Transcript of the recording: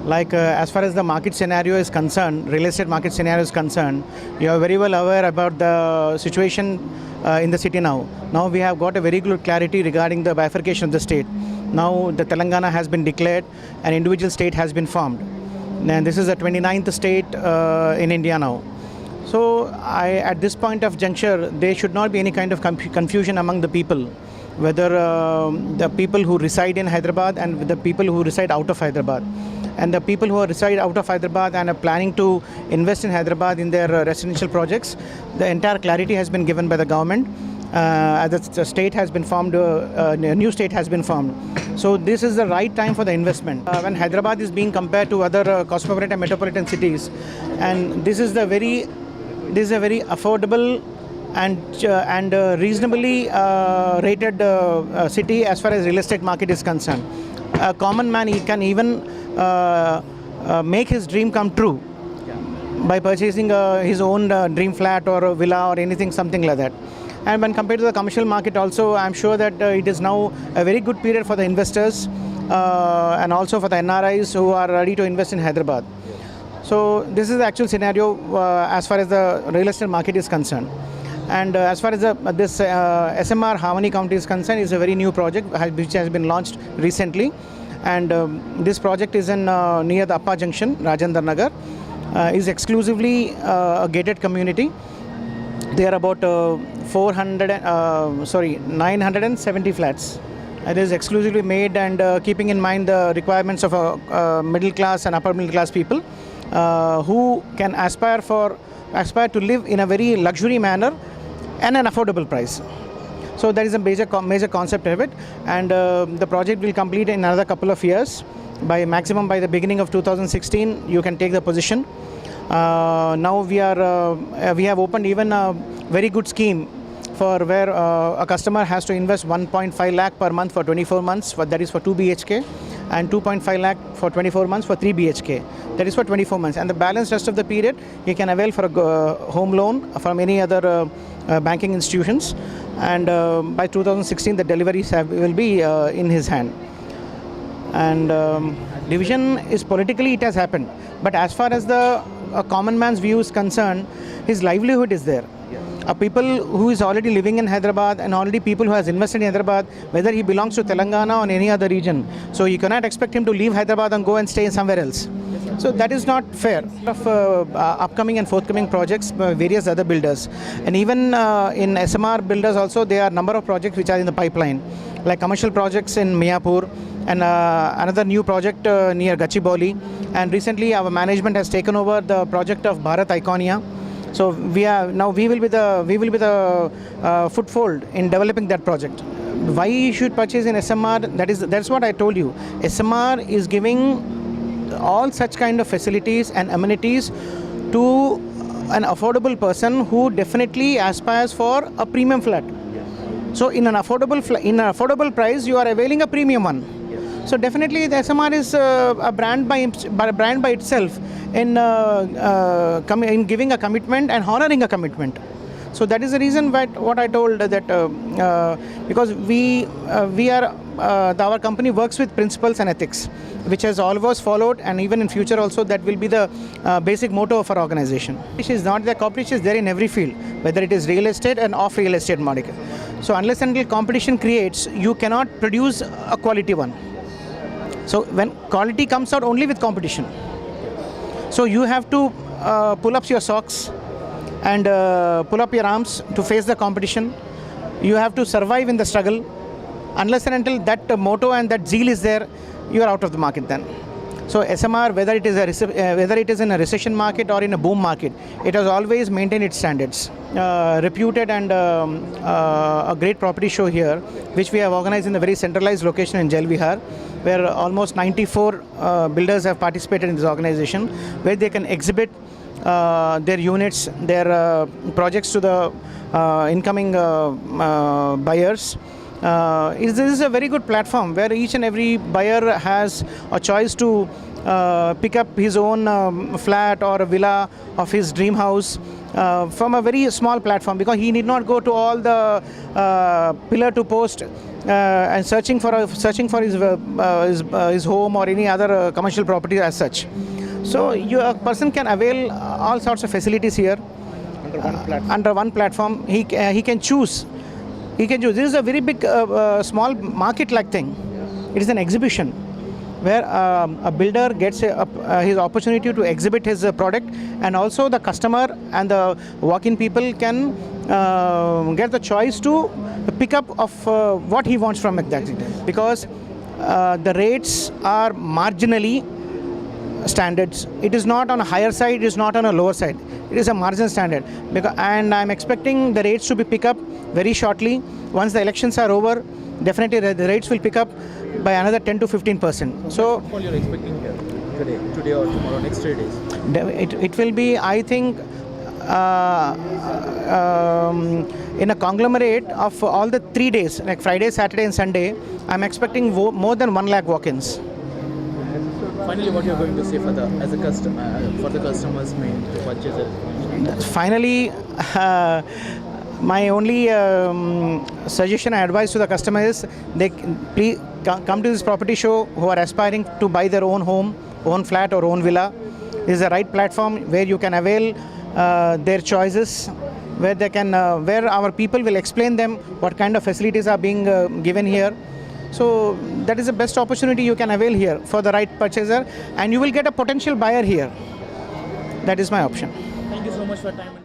As far as the market scenario is concerned, real estate market scenario is concerned, you are very well aware about the situation in the city now. Now we have got a very good clarity regarding the bifurcation of the state. Now the Telangana has been declared, an individual state has been formed. And this is the 29th state in India now. So at this point of juncture, there should not be any kind of confusion among the people, whether the people who reside in Hyderabad and the people who reside out of Hyderabad. And the people who reside out of Hyderabad and are planning to invest in Hyderabad in their residential projects, the entire clarity has been given by the government. As the state has been formed, a new state has been formed. So this is the right time for the investment. When Hyderabad is being compared to other cosmopolitan metropolitan cities, and this is a very affordable and reasonably rated city as far as real estate market is concerned. A common man, he can even make his dream come true by purchasing his own dream flat or a villa or anything, something like that. And when compared to the commercial market also, I'm sure that it is now a very good period for the investors and also for the NRIs who are ready to invest in Hyderabad. So this is the actual scenario as far as the real estate market is concerned. And as far as this SMR Harmony County is concerned, is a very new project which has been launched recently. And this project is in near the Appa Junction, Rajendra Nagar, is exclusively a gated community. There are about 970 flats. It is exclusively made and keeping in mind the requirements of middle class and upper middle class people who can aspire to live in a very luxury manner and an affordable price. So that is a major concept of it, and the project will complete in another couple of years. By the beginning of 2016, you can take the position. Now we have opened even a very good scheme for where a customer has to invest 1.5 lakh per month for 24 months, that is for 2 BHK, and 2.5 lakh for 24 months for 3 BHK, that is for 24 months. And the balance rest of the period, he can avail for a home loan from any other banking institutions. And by 2016, the deliveries will be in his hand. And division is politically, it has happened. But as far as the common man's view is concerned, his livelihood is there. People who is already living in Hyderabad and already people who has invested in Hyderabad, whether he belongs to Telangana or any other region. So you cannot expect him to leave Hyderabad and go and stay somewhere else. So that is not fair. Of upcoming and forthcoming projects by various other builders. And even in SMR builders also, there are a number of projects which are in the pipeline, like commercial projects in Mayapur and another new project near Gachibowli. And recently our management has taken over the project of Bharat Iconia. So we will be the foothold in developing that project. Why you should purchase in SMR? That's what I told you. SMR is giving all such kind of facilities and amenities to an affordable person who definitely aspires for a premium flat. So in an affordable price, you are availing a premium one. So definitely the SMR is a brand by itself in giving a commitment and honoring a commitment. So that is the reason what I told that because our company works with principles and ethics, which has always followed, and even in future also that will be the basic motto of our organization. Competition is not there. Competition is there in every field, whether it is real estate and off real estate market. So unless until competition creates, you cannot produce a quality one. So when quality comes out only with competition. So you have to pull up your socks and pull up your arms to face the competition. You have to survive in the struggle. Unless and until that motto and that zeal is there, you are out of the market then. So SMR, whether it is in a recession market or in a boom market, it has always maintained its standards. Reputed and a great property show here, which we have organized in a very centralized location in Jail Vihar, where almost 94 builders have participated in this organization, where they can exhibit their units, their projects to the incoming buyers. This is a very good platform where each and every buyer has a choice to pick up his own flat or a villa of his dream house from a very small platform, because he need not go to all the pillar to post and searching for his home or any other commercial property as such. So a person can avail all sorts of facilities here under one platform. He can choose. He can choose. This is a very big small market-like thing. It is an exhibition where a builder gets his opportunity to exhibit his product, and also the customer and the walk-in people can get the choice to pick up of what he wants from exactly, because the rates are marginally standards. It is not on a higher side, it is not on a lower side. It is a margin standard, and I'm expecting the rates to be pick up very shortly. Once the elections are over, definitely the rates will pick up by another 10 to 15%. So what you're expecting here today or tomorrow, next 3 days? It will be, I think, in a conglomerate of all the 3 days, like Friday, Saturday and Sunday, I'm expecting more than 1 lakh walk-ins. Finally, what you're going to say for the customers to purchase it? Finally, my only suggestion and advice to the customer is they please come to this property show who are aspiring to buy their own home, own flat or own villa. This is the right platform where you can avail their choices, where they can, where our people will explain them what kind of facilities are being given here. So that is the best opportunity you can avail here for the right purchaser, and you will get a potential buyer here. That is my option. Thank you so much for your time.